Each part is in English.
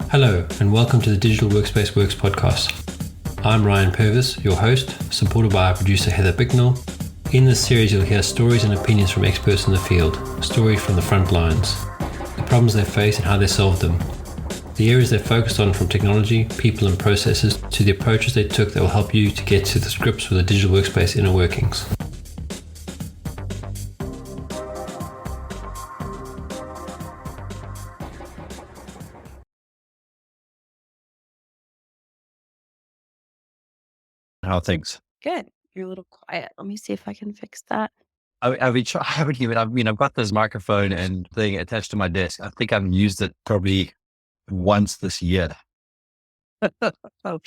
Hello, and welcome to the Digital Workspace Works podcast. I'm Ryan Purvis, your host, supported by our producer Heather Bicknell. In this series, you'll hear stories and opinions from experts in the field, stories from the front lines, the problems they face and how they solved them, the areas they focused on from technology, people and processes, to the approaches they took that will help you to get to the grips with the digital workspace inner workings. How are things? Good. You're a little quiet. Let me see if I can fix that. I haven't even, I've got this microphone and thing attached to my desk. I think I've used it probably once this year. Oh,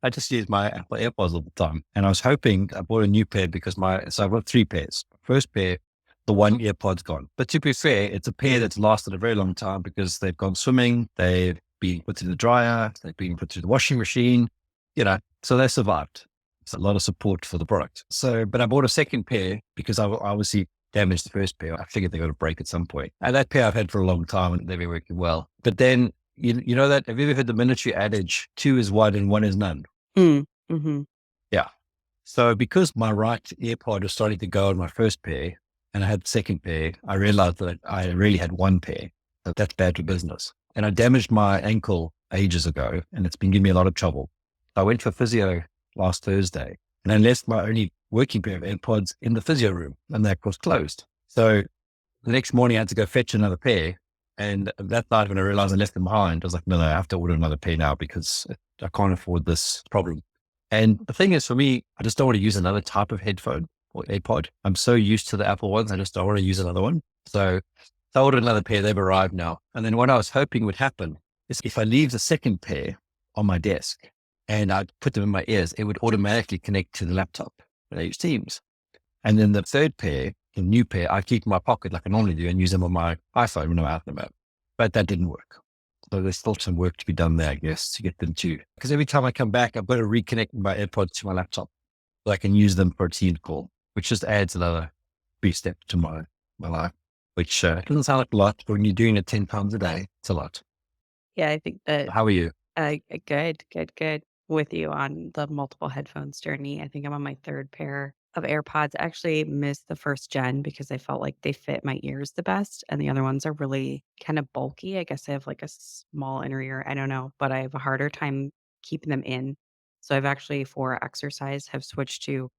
I just use my Apple AirPods all the time. And I was hoping I bought a new pair because so I've got three pairs. First pair, the one AirPod's gone. But to be fair, it's a pair that's lasted a very long time because they've gone swimming. They've been put through the dryer. They've been put through the washing machine, so they survived. It's a lot of support for the product. But I bought a second pair because I obviously damaged the first pair. I figured they got to break at some point. And that pair I've had for a long time and they've been working well. But then, you know that, have you ever heard the military adage, two is one and one is none? mm-hmm. Yeah. So because my right AirPod was starting to go on my first pair and I had the second pair, I realized that I really had one pair. So that's bad for business. And I damaged my ankle ages ago and it's been giving me a lot of trouble. I went for physio last Thursday and I left my only working pair of AirPods in the physio room and that was closed. So the next morning I had to go fetch another pair. And that night when I realized I left them behind, I was like, no, I have to order another pair now because I can't afford this problem. And the thing is for me, I just don't want to use another type of headphone or AirPod. I'm so used to the Apple ones. I just don't want to use another one. So I ordered another pair. They've arrived now. And then what I was hoping would happen is if I leave the second pair on my desk and I put them in my ears, it would automatically connect to the laptop when I use Teams. And then the third pair, the new pair, I keep in my pocket like I normally do and use them on my iPhone when I'm out and about. But that didn't work. So there's still some work to be done there, I guess, to get them to. Because every time I come back, I've got to reconnect my AirPods to my laptop so I can use them for a team call, which just adds another 3 steps to my life, which doesn't sound like a lot, but when you're doing it 10 times a day, it's a lot. Yeah, I think that How are you? good with you on the multiple headphones journey. I think I'm on my third pair of AirPods. I actually missed the first gen because I felt like they fit my ears the best. And the other ones are really kind of bulky. I guess I have like a small inner ear. I don't know, but I have a harder time keeping them in. So I've actually for exercise have switched to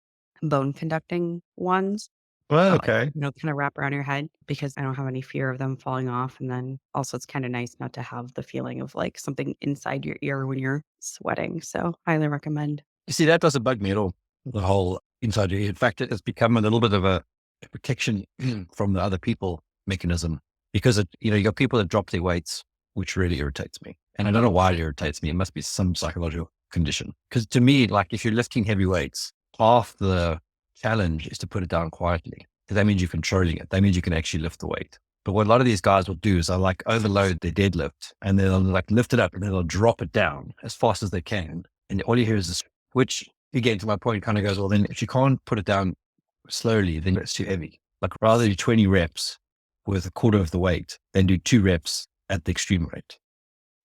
bone conducting ones. Well, Like, okay. kind of wrap around your head because I don't have any fear of them falling off. And then also it's kind of nice not to have the feeling of like something inside your ear when you're sweating. So highly recommend. You see, that doesn't bug me at all. The whole inside your ear. In fact, it's become a little bit of a protection from the other people mechanism because you got people that drop their weights, which really irritates me. And I don't know why it irritates me. It must be some psychological condition. Because to me, like if you're lifting heavy weights, half the challenge is to put it down quietly. Because that means you're controlling it. That means you can actually lift the weight. But what a lot of these guys will do is they'll like overload their deadlift and they'll like lift it up and then they'll drop it down as fast as they can. And all you hear is this, which again, to my point, kind of goes, well, then if you can't put it down slowly, then it's too heavy. Like rather do 20 reps with a quarter of the weight than do 2 reps at the extreme rate.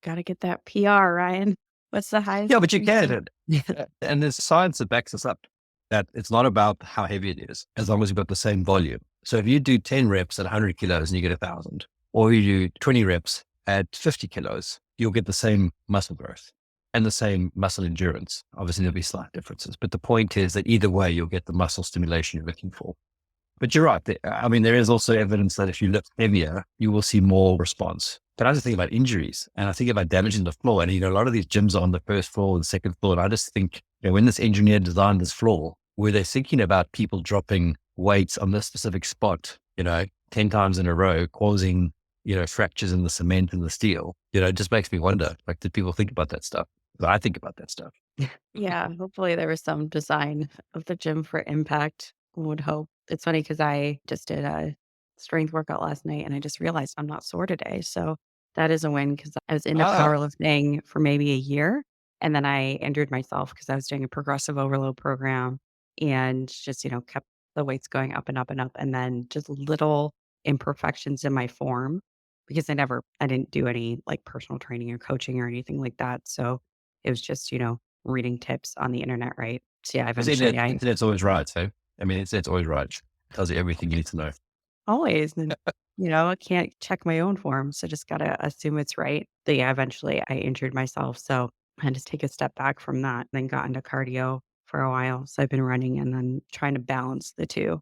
Got to get that PR, Ryan. What's the highest? Yeah, but you can. Yeah. And there's science that backs us up that it's not about how heavy it is, as long as you've got the same volume. So if you do 10 reps at 100 kilos and you get 1,000, or you do 20 reps at 50 kilos, you'll get the same muscle growth and the same muscle endurance. Obviously, there'll be slight differences, but the point is that either way, you'll get the muscle stimulation you're looking for. But you're right. There is also evidence that if you lift heavier, you will see more response. But I just think about injuries and I think about damaging the floor. And, a lot of these gyms are on the first floor and the second floor. And I just think, when this engineer designed this floor, were they thinking about people dropping weights on this specific spot, 10 times in a row, causing, fractures in the cement and the steel? It just makes me wonder, like, did people think about that stuff? I think about that stuff. Yeah. Hopefully there was some design of the gym for impact. Would hope. It's funny because I just did a strength workout last night and I just realized I'm not sore today. So that is a win because I was into Ah, powerlifting for maybe a year. And then I injured myself because I was doing a progressive overload program and just, kept the weights going up and up and up. And then just little imperfections in my form because I didn't do any like personal training or coaching or anything like that. So it was just, reading tips on the internet, right? So yeah, Because eventually I internet's always right. So, I mean, internet's always right. It tells you everything you need to know. always, and I can't check my own form. So just got to assume it's right. But yeah, eventually I injured myself. So I had to take a step back from that, then got into cardio for a while. So I've been running and then trying to balance the two,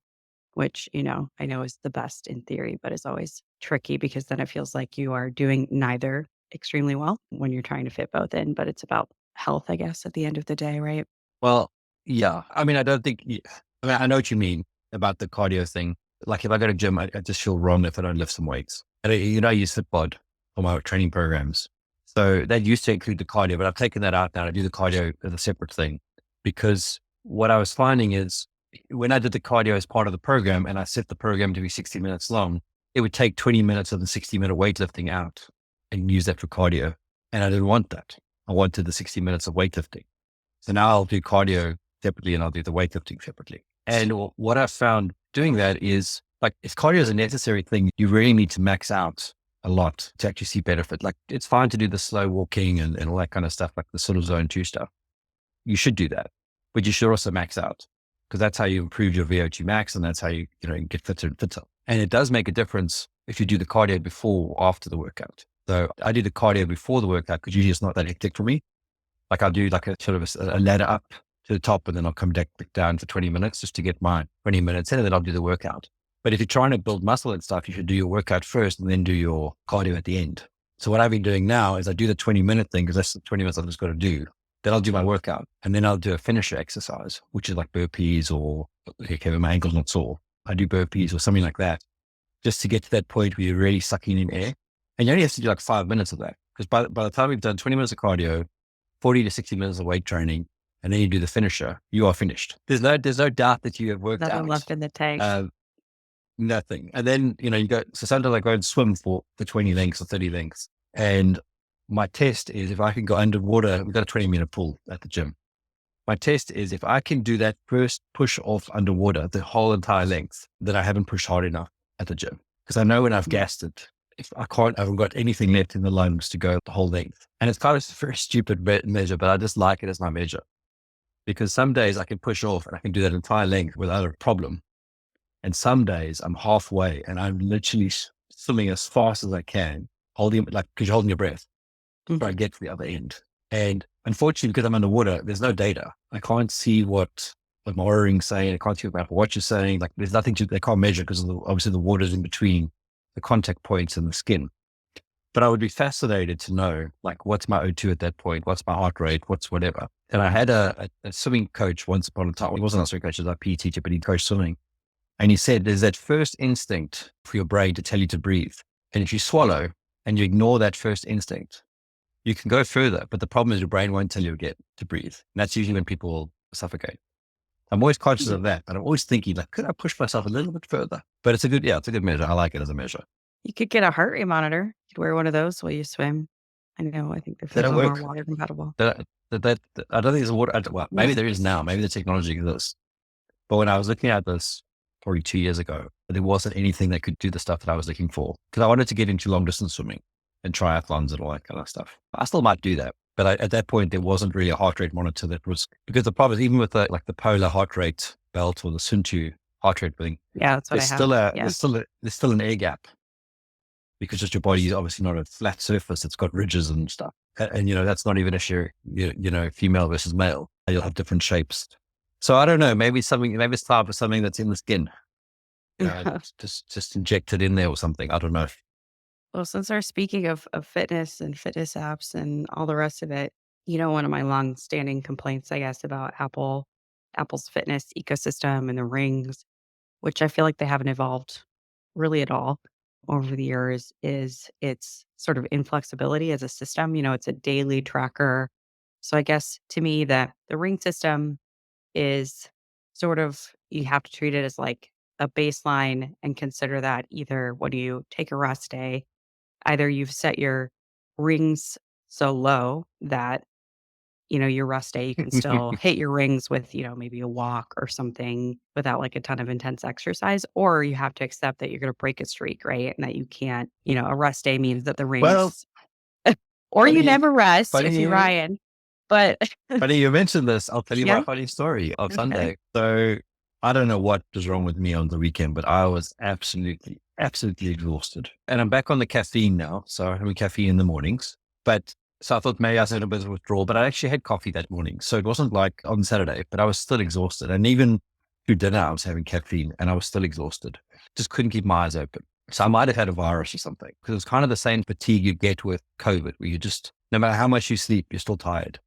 which, I know is the best in theory, but is always tricky because then it feels like you are doing neither extremely well when you're trying to fit both in. But it's about health, I guess, at the end of the day, right? Well, yeah. I mean, I don't think, I mean, I know what you mean about the cardio thing. Like if I go to gym, I just feel wrong if I don't lift some weights. And I use Fitbod for my training programs. So that used to include the cardio, but I've taken that out now. I do the cardio as a separate thing because what I was finding is when I did the cardio as part of the program and I set the program to be 60 minutes long, it would take 20 minutes of the 60-minute weightlifting out and use that for cardio. And I didn't want that. I wanted the 60 minutes of weightlifting. So now I'll do cardio separately and I'll do the weightlifting separately. And what I've found doing that is like, if cardio is a necessary thing, you really need to max out a lot to actually see benefit. Like it's fine to do the slow walking and all that kind of stuff, like the sort of zone 2 stuff. You should do that, but you should also max out because that's how you improve your VO2 max. And that's how you get fitter and fitter. And it does make a difference if you do the cardio before or after the workout. So I do the cardio before the workout because usually it's not that hectic for me. Like I'll do like a sort of a ladder up to the top and then I'll come back down for 20 minutes just to get my 20 minutes in and then I'll do the workout. But if you're trying to build muscle and stuff, you should do your workout first and then do your cardio at the end. So what I've been doing now is I do the 20-minute thing because that's the 20 minutes I've just got to do. Then I'll do my workout and then I'll do a finisher exercise, which is like burpees or, okay, my ankle's not sore. I do burpees or something like that just to get to that point where you're really sucking in air. And you only have to do like 5 minutes of that because by the time we've done 20 minutes of cardio, 40 to 60 minutes of weight training, and then you do the finisher, you are finished. There's no doubt that you have worked Nothing out. left in the tank. Nothing. And then, you go, so sometimes I go and swim for 20 lengths or 30 lengths. And my test is if I can go underwater, we've got a 20-meter pool at the gym. My test is if I can do that first push off underwater, the whole entire length, then I haven't pushed hard enough at the gym. Because I know when I've gassed it, if I haven't got anything left in the lungs to go the whole length. And it's kind of a very stupid measure, but I just like it as my measure. Because some days I can push off and I can do that entire length without a problem. And some days I'm halfway and I'm literally swimming as fast as I can, holding, like, because you're holding your breath before I get to the other end. And unfortunately, because I'm underwater, there's no data. I can't see what my O-ring's saying. I can't see what my Apple Watch is saying. Like there's nothing they can't measure because obviously the water's in between the contact points and the skin. But I would be fascinated to know, like, what's my O2 at that point? What's my heart rate? What's whatever. And I had a swimming coach once upon a time. He wasn't a swimming coach, he was a PE teacher, but he coached swimming. And he said, there's that first instinct for your brain to tell you to breathe. And if you swallow and you ignore that first instinct, you can go further. But the problem is your brain won't tell you again to breathe. And that's usually when people suffocate. I'm always conscious of that. And I'm always thinking, like, could I push myself a little bit further? But it's a good measure. I like it as a measure. You could get a heart rate monitor. You could wear one of those while you swim. I know. I think they're They don't more work. water compatible. I don't think there's a water. Well, maybe there is now. Maybe the technology exists. But when I was looking at this probably 2 years ago, there wasn't anything that could do the stuff that I was looking for because I wanted to get into long distance swimming and triathlons and all that kind of stuff. I still might do that. But at that point, there wasn't really a heart rate monitor that was, because the problem is even with the polar heart rate belt or the Suntu heart rate thing, Yeah, that's what there's I still have. there's still an air gap because just your body is obviously not a flat surface. It's got ridges and stuff. And that's not even if you're, female versus male. You'll have different shapes. So I don't know, maybe it's time for something that's in the skin. Just inject it in there or something. I don't know. Well, since we're speaking of fitness and fitness apps and all the rest of it, one of my long-standing complaints, I guess, about Apple's fitness ecosystem and the rings, which I feel like they haven't evolved really at all over the years, is its sort of inflexibility as a system. It's a daily tracker. So I guess to me, the ring system is sort of, you have to treat it as like a baseline and consider that either when you take a rest day, either you've set your rings so low that your rest day, you can still hit your rings with, maybe a walk or something without like a ton of intense exercise, or you have to accept that you're going to break a streak, right? And that you can't, a rest day means that the Well, rings, or you funny, never rest if funny, you're Ryan. But funny you mentioned this. I'll tell you my yeah, funny story of okay. Sunday. So I don't know what was wrong with me on the weekend, but I was absolutely exhausted. And I'm back on the caffeine now. So I'm having caffeine in the mornings. But so I thought maybe I was had a bit of withdrawal, but I actually had coffee that morning. So it wasn't like on Saturday, but I was still exhausted. And even through dinner, I was having caffeine and I was still exhausted. Just couldn't keep my eyes open. So I might have had a virus or something, because it's kind of the same fatigue you get with COVID, where you just, no matter how much you sleep, you're still tired.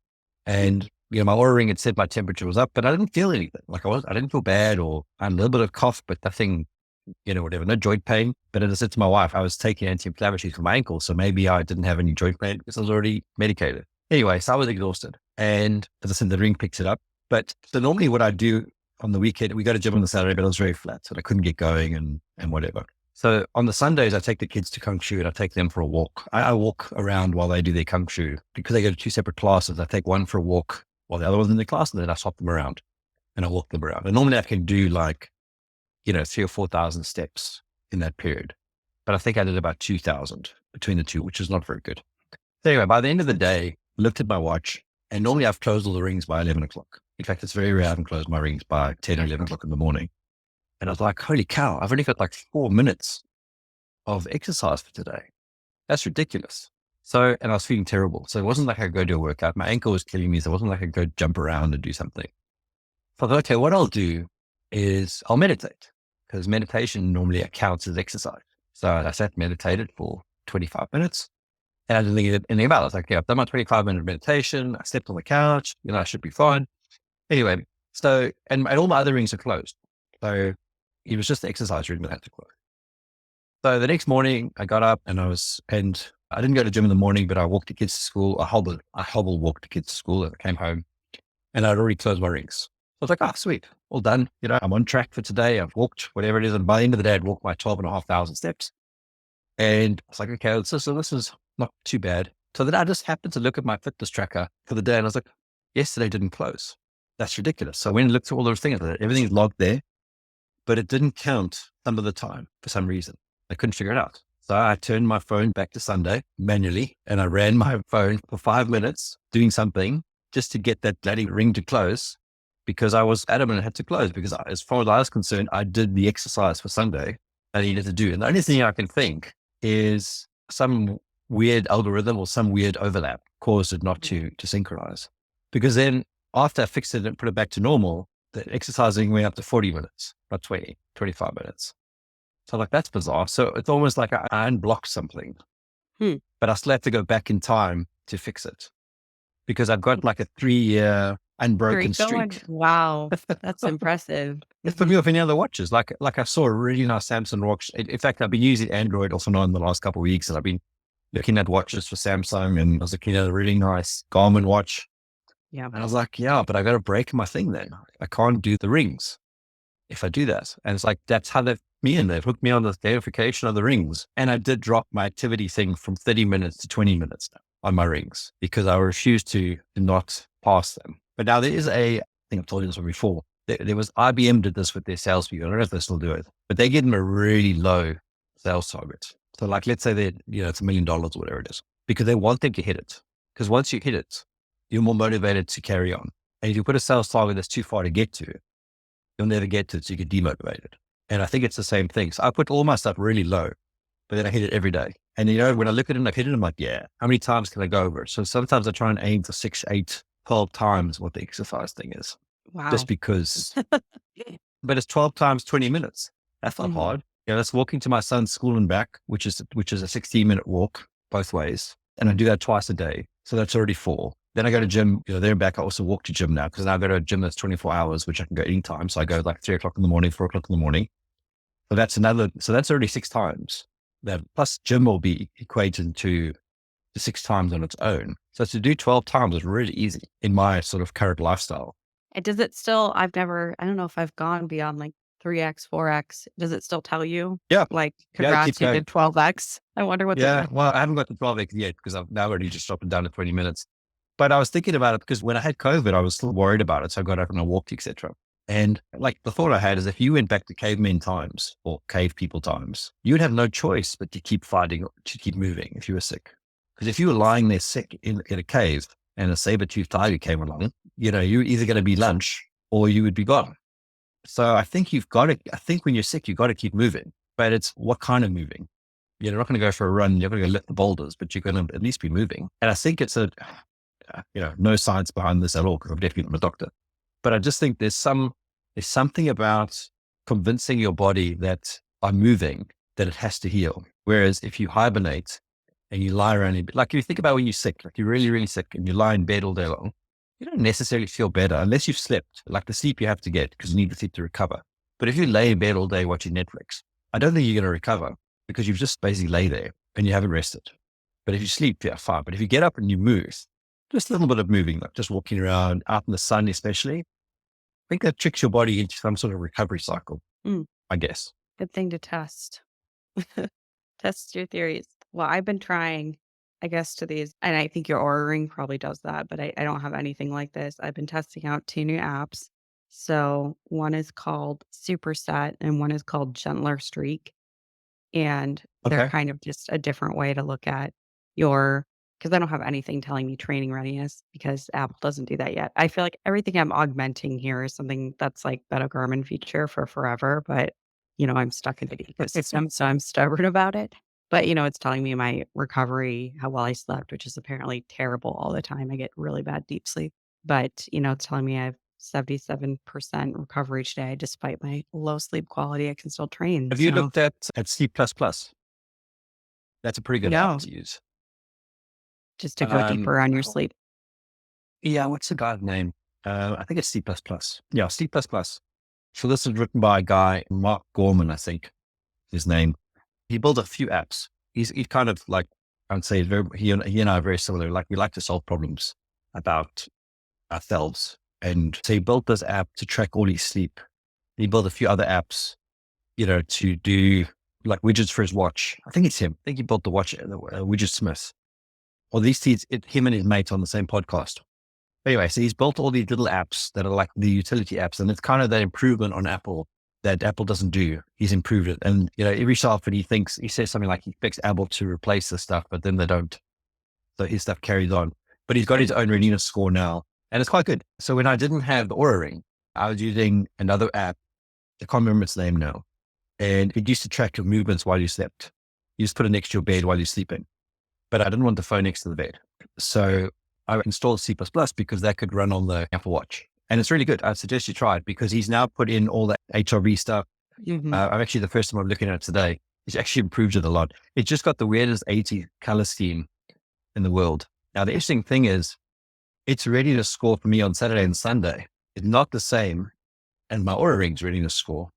And, my Oura ring had said my temperature was up, but I didn't feel anything. Like I didn't feel bad, or I had a little bit of cough, but nothing, whatever, no joint pain. But as I said to my wife, I was taking anti-inflammatories for my ankle. So maybe I didn't have any joint pain because I was already medicated. Anyway, so I was exhausted. And as I said, the ring picks it up. But so normally what I do on the weekend, we go to gym on the Saturday, but it was very flat. So I couldn't get going and whatever. So on the Sundays, I take the kids to Kung Fu and I take them for a walk. I walk around while they do their Kung Fu, because they go to two separate classes. I take one for a walk while the other one's in the class, and then I swap them around and I walk them around. And normally I can do like, 3,000 or 4,000 steps in that period. But I think I did about 2,000 between the two, which is not very good. So anyway, by the end of the day, I looked at my watch, and normally I've closed all the rings by 11 o'clock. In fact, it's very rare I haven't closed my rings by 10 or 11 o'clock in the morning. And I was like, holy cow, I've only got like 4 minutes of exercise for today. That's ridiculous. So, and I was feeling terrible. So it wasn't like I could go do a workout. My ankle was killing me. So it wasn't like I could go jump around and do something. So I thought, okay, what I'll do is I'll meditate, because meditation normally counts as exercise. So I sat meditated for 25 minutes and I didn't think anything about it. I was like, okay, I've done my 25-minute meditation. I slept on the couch, I should be fine. Anyway, so, and all my other rings are closed. So it was just the exercise room that had to close. So the next morning I got up and I didn't go to the gym in the morning, but I walked the kids to school. I hobble walked the kids to school, and I came home and I'd already closed my rings. So I was like, oh, sweet, all done. I'm on track for today. I've walked whatever it is. And by the end of the day, I'd walked my 12,500 steps. And I was like, okay, so this is not too bad. So then I just happened to look at my fitness tracker for the day, and I was like, yesterday didn't close. That's ridiculous. So I went and looked at all those things. Everything's logged there, but it didn't count some of the time for some reason. I couldn't figure it out. So I turned my phone back to Sunday manually, and I ran my phone for 5 minutes doing something just to get that bloody ring to close, because I was adamant it had to close, because as far as I was concerned, I did the exercise for Sunday I needed to do. And the only thing I can think is some weird algorithm or some weird overlap caused it not to synchronize. Because then after I fixed it and put it back to normal, the exercising went up to 40 minutes, not 20, 25 minutes. So like, that's bizarre. So it's almost like I unblocked something, but I still have to go back in time to fix it, because I've got like a 3-year unbroken streak. Wow. That's impressive. It's for me with any other watches. Like I saw a really nice Samsung watch. In fact, I've been using Android off and on the last couple of weeks, and I've been looking at watches for Samsung, and I was looking at a really nice Garmin watch. Yeah. And I was like, yeah, but I got to break my thing then. I can't do the rings if I do that. And it's like, that's how they've hooked me on the gamification of the rings. And I did drop my activity thing from 30 minutes to 20 minutes now on my rings, because I refused to not pass them. But now there is I think I've told you this one before. There was IBM did this with their salespeople. I don't know if they still do it, but they give them a really low sales target. So like, let's say that, it's $1 million or whatever it is, because they want them to hit it. Because once you hit it, you're more motivated to carry on. And if you put a sales target that's too far to get to, you'll never get to it. So you get demotivated. And I think it's the same thing. So I put all my stuff really low, but then I hit it every day. And when I look at it and I've hit it, I'm like, yeah, how many times can I go over it? So sometimes I try and aim for 6, 8, 12 times what the exercise thing is. Wow. Just because, but it's 12 times 20 minutes. That's not hard. That's walking to my son's school and back, which is a 16-minute walk both ways. And I do that twice a day. So that's already 4. Then I go to gym, there and back. I also walk to gym now, because now I go to a gym that's 24 hours, which I can go anytime. So I go like 3 o'clock in the morning, 4 o'clock in the morning. So that's already 6 times. That plus gym will be equated to the 6 times on its own. So to do 12 times is really easy in my sort of current lifestyle. And does it still, I don't know if I've gone beyond like 3X, 4X. Does it still tell you? Yeah. Like, congrats, you did 12X. I wonder what well, I haven't got to 12X yet, because I've now already just dropped it down to 20 minutes. But I was thinking about it because when I had COVID, I was still worried about it. So I got up and I walked, etc. And like the thought I had is if you went back to cavemen times or cave people times, you would have no choice but to keep fighting, to keep moving if you were sick. Because if you were lying there sick in a cave and a saber-toothed tiger came along, you're either going to be lunch or you would be gone. So I think I think when you're sick, you've got to keep moving, but it's what kind of moving? You're not going to go for a run. You're going to go lift the boulders, but you're going to at least be moving. And I think it's no science behind this at all because I'm definitely not a doctor, but I just think there's something about convincing your body that by moving that it has to heal. Whereas if you hibernate and you lie around, like if you think about when you're sick, like you're really, really sick and you lie in bed all day long, you don't necessarily feel better unless you've slept, like the sleep you have to get because you need the sleep to recover. But if you lay in bed all day watching Netflix, I don't think you're going to recover because you've just basically lay there and you haven't rested. But if you sleep, yeah, fine. But if you get up and you move, just a little bit of moving, like just walking around out in the sun, especially, I think that tricks your body into some sort of recovery cycle, I guess. Good thing to test. Test your theories. Well, I've been trying, I guess, to these, and I think your Aura Ring probably does that, but I don't have anything like this. I've been testing out 2 new apps. So one is called Superset and one is called Gentler Streak. And they're Okay. kind of just a different way to look at your, because I don't have anything telling me training readiness because Apple doesn't do that yet. I feel like everything I'm augmenting here is something that's like been a Garmin feature for forever, but I'm stuck in the ecosystem, so I'm stubborn about it. But it's telling me my recovery, how well I slept, which is apparently terrible all the time. I get really bad deep sleep. But it's telling me I have 77% recovery today, despite my low sleep quality. I can still train. Have you So looked at Sleep Plus Plus? That's a pretty good app no, to use. just to go deeper on your sleep. Yeah, what's the guy's name? I think it's Sleep Plus Plus. Yeah, Sleep Plus Plus. So this is written by a guy, Mark Gorman, I think his name. He built a few apps. He's kind of like, I would say he and I are very similar. Like we like to solve problems about ourselves. And so he built this app to track all his sleep. He built a few other apps, to do like widgets for his watch. I think it's him. I think he built the watch, Widget Smith. Or him and his mate on the same podcast. Anyway, so he's built all these little apps that are like the utility apps, and it's kind of that improvement on Apple that Apple doesn't do. He's improved it. And, every so often he says something like he expects Apple to replace the stuff, but then they don't. So his stuff carries on. But he's got his own readiness score now, and it's quite good. So when I didn't have the Aura Ring, I was using another app. I can't remember its name now. And it used to track your movements while you slept. You just put it next to your bed while you're sleeping. But I didn't want the phone next to the bed. So I installed C++ because that could run on the Apple Watch. And it's really good. I suggest you try it because he's now put in all the HRV stuff. I'm actually the first time I'm looking at it today. He's actually improved it a lot. It just got the weirdest 80 color scheme in the world. Now, the interesting thing is its readiness score for me on Saturday and Sunday is not the same as my Aura Ring's readiness score.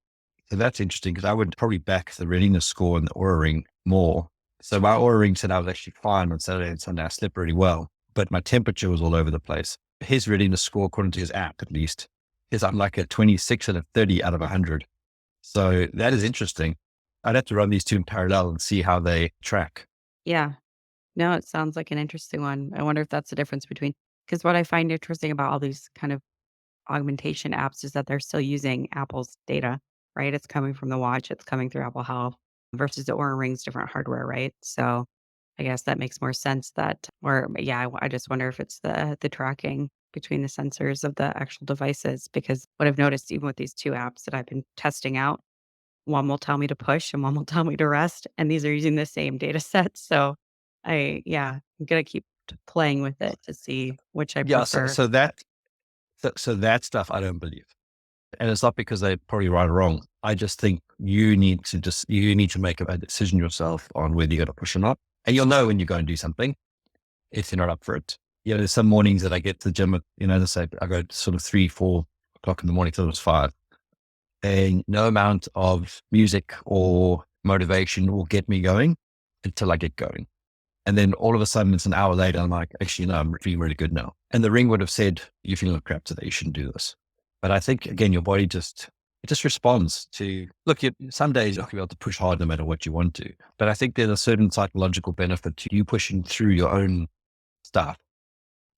So that's interesting because I would probably back the readiness score in the Aura Ring more. So my Aura Ring said I was actually fine on Saturday and Sunday. I slept really well, but my temperature was all over the place. His readiness score, according to his app at least, is I'm like a 26 and a 30 out of 100. So that is interesting. I'd have to run these two in parallel and see how they track. Yeah. No, it sounds like an interesting one. I wonder if that's the difference between, because what I find interesting about all these kind of augmentation apps is that they're still using Apple's data, right? It's coming from the watch, it's coming through Apple Health versus the Aura Ring's different hardware, right? So I guess that makes more sense I just wonder if it's the tracking between the sensors of the actual devices, because what I've noticed even with these 2 apps that I've been testing out, one will tell me to push and one will tell me to rest, and these are using the same data set. So I'm gonna keep playing with it to see which I Yeah. prefer. So that stuff I don't believe. And it's not because they're probably right or wrong. I just think you need to make a decision yourself on whether you're going to push or not. And you'll know when you go and do something if you're not up for it. There's some mornings that I get to the gym at, let's say I go sort of 3-4 o'clock in the morning till it's 5. And no amount of music or motivation will get me going until I get going. And then all of a sudden it's an hour later, I'm like, actually, no, I'm feeling really good now. And the ring would have said, you're feeling like crap today, you shouldn't do this. But I think, again, your body just responds to, look, some days you're not going to be able to push hard no matter what you want to. But I think there's a certain psychological benefit to you pushing through your own stuff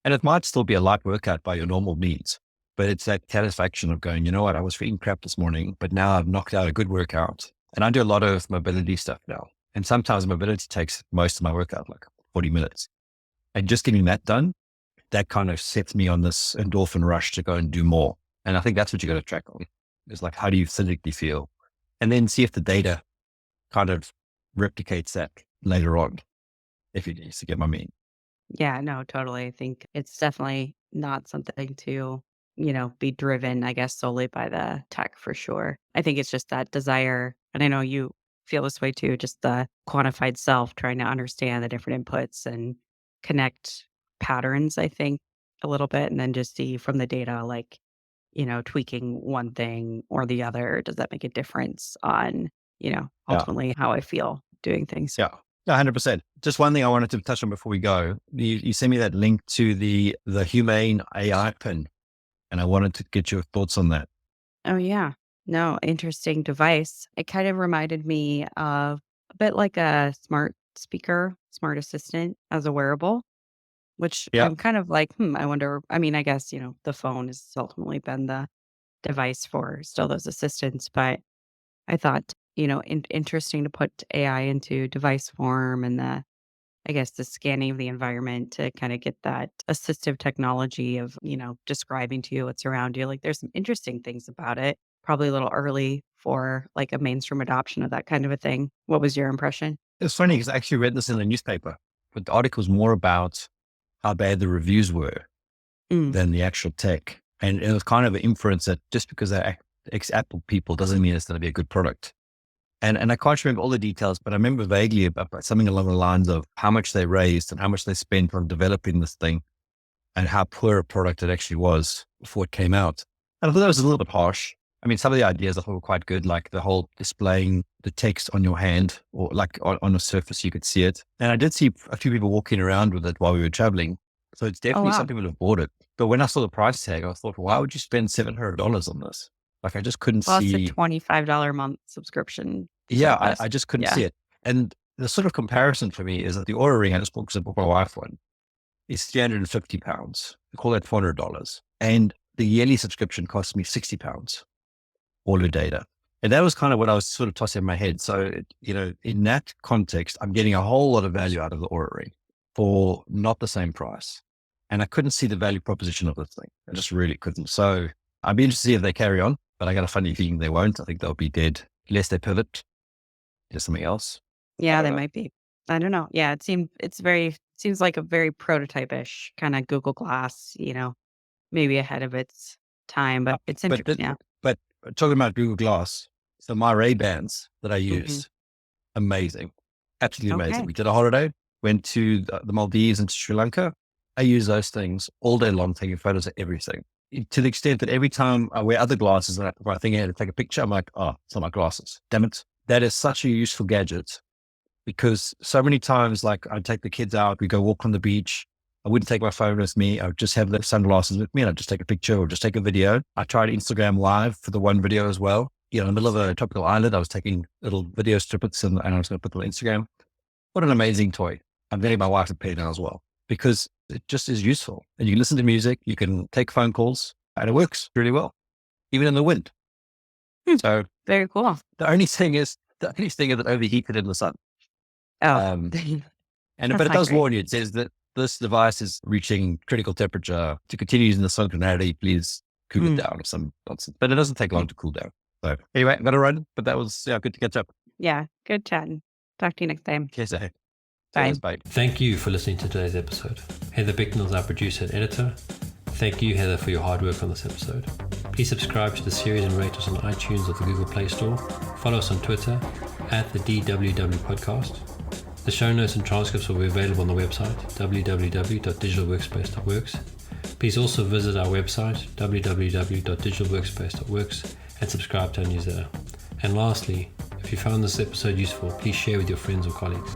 And it might still be a light workout by your normal means, but it's that satisfaction of going, you know what, I was feeling crap this morning, but now I've knocked out a good workout. And I do a lot of mobility stuff now. And sometimes mobility takes most of my workout, like 40 minutes. And just getting that done, that kind of sets me on this endorphin rush to go and do more. And I think that's what you got to track on. Is like, how do you physically feel? And then see if the data kind of replicates that later on, if you get my meaning. Yeah, no, totally. I think it's definitely not something to, be driven, I guess, solely by the tech for sure. I think it's just that desire. And I know you feel this way too, just the quantified self, trying to understand the different inputs and connect patterns, I think, a little bit. And then just see from the data, like, tweaking one thing or the other. Does that make a difference on, Yeah. ultimately how I feel doing things? Yeah. 100%. Just one thing I wanted to touch on before we go. You sent me that link to the Humane AI Open, and I wanted to get your thoughts on that. Oh, yeah. No, interesting device. It kind of reminded me of a bit like a smart speaker, smart assistant as a wearable, which Yeah. I'm kind of like, I wonder. I mean, I guess, the phone has ultimately been the device for still those assistants, but I thought, interesting to put AI into device form and I guess the scanning of the environment to kind of get that assistive technology of, describing to you what's around you. Like there's some interesting things about it. Probably a little early for like a mainstream adoption of that kind of a thing. What was your impression? It's funny because I actually read this in the newspaper, but the article was more about how bad the reviews were Mm. than the actual tech. And it was kind of an inference that just because they're ex-Apple people doesn't mean it's going to be a good product. And I can't remember all the details, but I remember vaguely about something along the lines of how much they raised and how much they spent on developing this thing and how poor a product it actually was before it came out. And I thought that was a little bit harsh. I mean, some of the ideas I thought were quite good, like the whole displaying the text on your hand or like on a surface, you could see it. And I did see a few people walking around with it while we were traveling. So it's Oh, definitely wow. some people have bought it. But when I saw the price tag, I thought, why would you spend $700 on this? Like, I just couldn't Plus a see. $25 a month subscription Yeah, service. I just couldn't Yeah. see it. And the sort of comparison for me is that the Aura Ring, I just bought because I bought my wife one, is £350. We call that $400. And the yearly subscription costs me £60, all the data. And that was kind of what I was sort of tossing in my head. So, in that context, I'm getting a whole lot of value out of the Aura Ring for not the same price. And I couldn't see the value proposition of this thing. I just really couldn't. So I'd be interested to see if they carry on, but I got a funny feeling they won't. I think they'll be dead unless they pivot to something else. I Yeah, don't they know. might be. I don't know. Yeah, seems like a very prototype-ish kind of Google Glass, maybe ahead of its time, but it's But, interesting. but, Yeah. but talking about Google Glass, so my Ray-Bans that I Mhm. used, amazing, absolutely amazing. Okay. We did a holiday, went to the Maldives and to Sri Lanka. I use those things all day long, taking photos of everything. To the extent that every time I wear other glasses and I think I had to take a picture, I'm like, oh, it's not my glasses. Damn it. That is such a useful gadget because so many times, like I'd take the kids out, we go walk on the beach. I wouldn't take my phone with me. I would just have the sunglasses with me and I'd just take a picture or just take a video. I tried Instagram Live for the one video as well. In the middle of a tropical island, I was taking little video snippets and I was going to put them on Instagram. What an amazing toy. I'm getting my wife to pay now as well because it just is useful. And you can listen to music, you can take phone calls, and it works really well, even in the wind. Hmm. So Very cool. the only thing is that overheated in the sun. Oh, Um, but that's it not does great. warn you. It says that this device is reaching critical temperature. To continue using the sun tonality, please cool it Mm. down or some nonsense. But it doesn't take long Okay. to cool down. So anyway, I'm going to run, but that was good to catch up. Yeah, good chatting. Talk to you next time. Okay, so Bye. cheers, bye. Thank you for listening to today's episode. Heather Bicknell is our producer and editor. Thank you, Heather, for your hard work on this episode. Please subscribe to the series and rate us on iTunes or the Google Play Store. Follow us on Twitter at the DWW Podcast. The show notes and transcripts will be available on the website www.digitalworkspace.works. Please also visit our website www.digitalworkspace.works and subscribe to our newsletter. And lastly, if you found this episode useful, please share with your friends or colleagues.